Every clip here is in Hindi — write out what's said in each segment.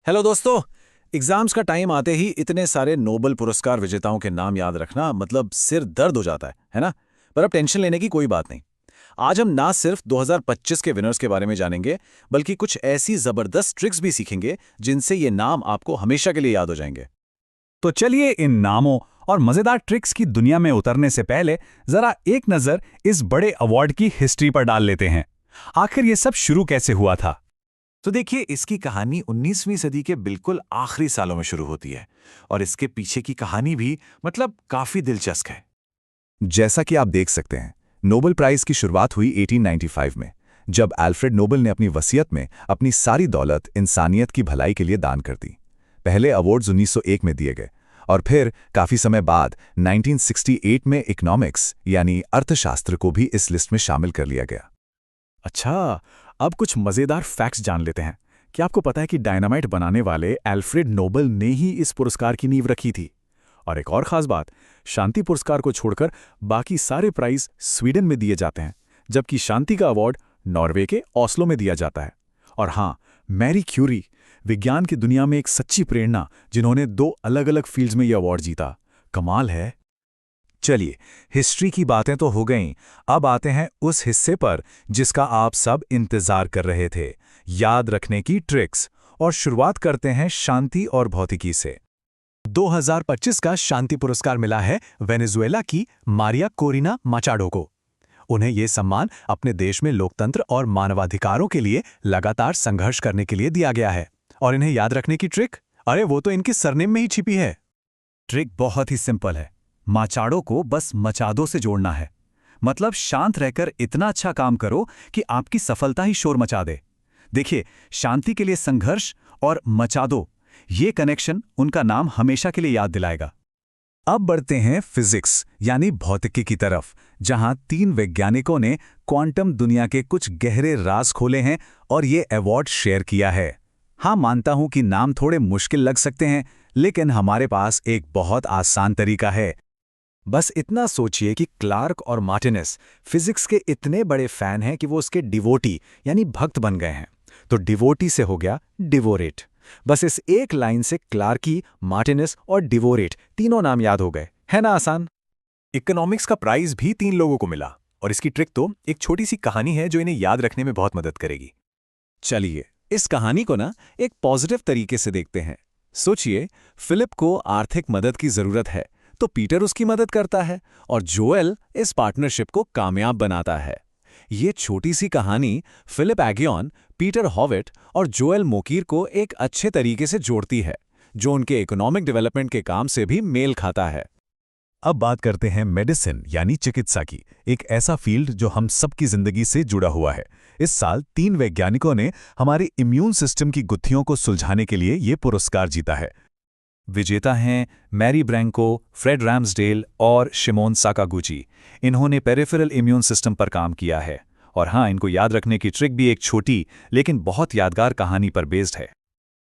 हेलो दोस्तों। एग्जाम्स का टाइम आते ही इतने सारे नोबेल पुरस्कार विजेताओं के नाम याद रखना मतलब सिर दर्द हो जाता है ना। पर अब टेंशन लेने की कोई बात नहीं। आज हम ना सिर्फ 2025 के विनर्स के बारे में जानेंगे, बल्कि कुछ ऐसी जबरदस्त ट्रिक्स भी सीखेंगे जिनसे ये नाम आपको हमेशा के लिए याद हो जाएंगे। तो चलिए इन नामों और मजेदार ट्रिक्स की दुनिया में उतरने से पहले जरा एक नजर इस बड़े अवार्ड की हिस्ट्री पर डाल लेते हैं। आखिर ये सब शुरू कैसे हुआ था? तो देखिए, इसकी कहानी 19वीं सदी के बिल्कुल आखिरी सालों में शुरू होती है और इसके पीछे की कहानी भी मतलब काफी दिलचस्प है। जैसा कि आप देख सकते हैं, नोबेल प्राइज की शुरुआत हुई 1895 में, जब अल्फ्रेड नोबेल ने अपनी वसीयत में अपनी सारी दौलत इंसानियत की भलाई के लिए दान कर दी। पहले अवार्ड्स 1901 में दिए गए और फिर काफी समय बाद 1968 में इकोनॉमिक्स यानी अर्थशास्त्र को भी इस लिस्ट में शामिल कर लिया गया। अच्छा, अब कुछ मजेदार फैक्ट्स जान लेते हैं। क्या आपको पता है कि डायनामाइट बनाने वाले अल्फ्रेड नोबेल ने ही इस पुरस्कार की नींव रखी थी? और एक और खास बात, शांति पुरस्कार को छोड़कर बाकी सारे प्राइज स्वीडन में दिए जाते हैं, जबकि शांति का अवार्ड नॉर्वे के ओस्लो में दिया जाता है। और हाँ, मैरी क्यूरी, विज्ञान की दुनिया में एक सच्ची प्रेरणा, जिन्होंने 2 अलग-अलग फील्ड्स में यह अवार्ड जीता। कमाल है। चलिए, हिस्ट्री की बातें तो हो गईं, अब आते हैं उस हिस्से पर जिसका आप सब इंतजार कर रहे थे, याद रखने की ट्रिक्स। और शुरुआत करते हैं शांति और भौतिकी से। 2025 का शांति पुरस्कार मिला है वेनेजुएला की मारिया कोरिना माचाडो को। उन्हें ये सम्मान अपने देश में लोकतंत्र और मानवाधिकारों के लिए लगातार संघर्ष करने के लिए दिया गया है। और इन्हें याद रखने की ट्रिक, अरे वो तो इनके सरनेम में ही छिपी है। ट्रिक बहुत ही सिंपल है। माचाडो को बस मचादो से जोड़ना है। मतलब शांत रहकर इतना अच्छा काम करो कि आपकी सफलता ही शोर मचा दे। देखिए, शांति के लिए संघर्ष और मचादो, ये कनेक्शन उनका नाम हमेशा के लिए याद दिलाएगा। अब बढ़ते हैं फिजिक्स यानी भौतिकी की तरफ, जहां 3 वैज्ञानिकों ने क्वांटम दुनिया के कुछ गहरे राज खोले हैं और ये अवार्ड शेयर किया है। हाँ, मानता हूं कि नाम थोड़े मुश्किल लग सकते हैं, लेकिन हमारे पास एक बहुत आसान तरीका है। बस इतना सोचिए कि क्लार्क और मार्टिनेस फिजिक्स के इतने बड़े फैन हैं कि वो उसके डिवोटी यानी भक्त बन गए हैं। तो डिवोटी से हो गया डिवोरेट। बस इस एक लाइन से क्लार्की, मार्टिनेस और डिवोरेट तीनों नाम याद हो गए। है ना आसान? इकोनॉमिक्स का प्राइज भी 3 लोगों को मिला और इसकी ट्रिक तो एक छोटी सी कहानी है जो इन्हें याद रखने में बहुत मदद करेगी। चलिए, इस कहानी को ना एक पॉजिटिव तरीके से देखते हैं। सोचिए, फिलिप को आर्थिक मदद की जरूरत है, तो पीटर उसकी मदद करता है और जोएल इस पार्टनरशिप को कामयाब बनाता है। ये छोटी सी कहानी फिलिप एगियन, पीटर हॉविट और जोएल मोकीर को एक अच्छे तरीके से जोड़ती है, जो उनके इकोनॉमिक डेवलपमेंट के काम से भी मेल खाता है। अब बात करते हैं मेडिसिन यानी चिकित्सा की, एक ऐसा फील्ड जो हम सबकी जिंदगी से जुड़ा हुआ है। इस साल 3 वैज्ञानिकों ने हमारे इम्यून सिस्टम की गुत्थियों को सुलझाने के लिए ये पुरस्कार जीता है। विजेता हैं मैरी ब्रैंको, फ्रेड रैम्सडेल और शिमोन साकागुची। इन्होंने पेरिफेरल इम्यून सिस्टम पर काम किया है। और हाँ, इनको याद रखने की ट्रिक भी एक छोटी लेकिन बहुत यादगार कहानी पर बेस्ड है।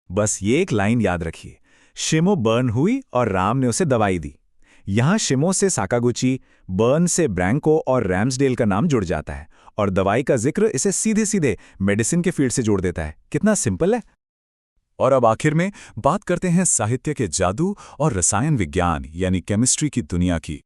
बस ये एक लाइन याद रखिए, शिमो बर्न हुई और राम ने उसे दवाई दी। यहाँ शिमो से साकागुची, बर्न से ब्रैंको और रैम्सडेल का नाम जुड़ जाता है और दवाई का जिक्र इसे सीधे सीधे मेडिसिन के फील्ड से जोड़ देता है। कितना सिंपल है। और अब आखिर में बात करते हैं साहित्य के जादू और रसायन विज्ञान यानी केमिस्ट्री की दुनिया की।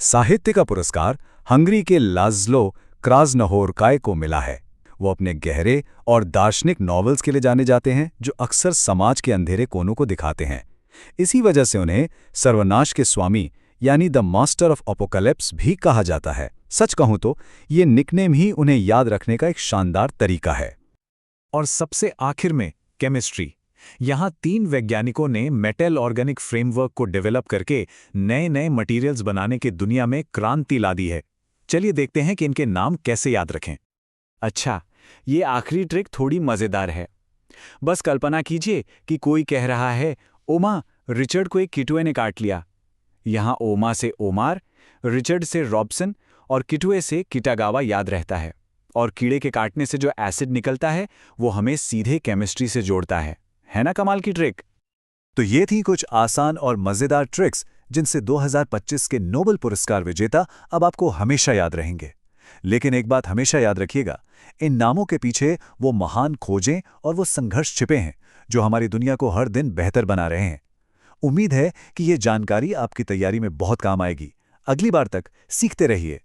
साहित्य का पुरस्कार हंगरी के लाज़्लो क्रास्नहोरकाय को मिला है। वो अपने गहरे और दार्शनिक नॉवेल्स के लिए जाने जाते हैं, जो अक्सर समाज के अंधेरे कोनों को दिखाते हैं। इसी वजह से उन्हें सर्वनाश के स्वामी यानी द मास्टर ऑफ अपोकैलिप्स भी कहा जाता है। सच कहूं तो ये निकनेम ही उन्हें याद रखने का एक शानदार तरीका है। और सबसे आखिर में केमिस्ट्री। यहाँ 3 वैज्ञानिकों ने मेटल ऑर्गेनिक फ्रेमवर्क को डेवलप करके नए नए मटेरियल्स बनाने की दुनिया में क्रांति ला दी है। चलिए देखते हैं कि इनके नाम कैसे याद रखें। अच्छा, ये आखिरी ट्रिक थोड़ी मजेदार है। बस कल्पना कीजिए कि कोई कह रहा है, ओमा, रिचर्ड को एक किटुए ने काट लिया। यहाँ ओमा से ओमार, रिचर्ड से रॉबसन और किटुए से किटागावा याद रहता है। और कीड़े के काटने से जो एसिड निकलता है वो हमें सीधे केमिस्ट्री से जोड़ता है ना कमाल की ट्रिक? तो ये थी कुछ आसान और मजेदार ट्रिक्स जिनसे 2025 के नोबेल पुरस्कार विजेता अब आपको हमेशा याद रहेंगे। लेकिन एक बात हमेशा याद रखिएगा, इन नामों के पीछे वो महान खोजें और वो संघर्ष छिपे हैं जो हमारी दुनिया को हर दिन बेहतर बना रहे हैं। उम्मीद है कि ये जानकारी आपकी तैयारी में बहुत काम आएगी। अगली बार तक सीखते रहिए।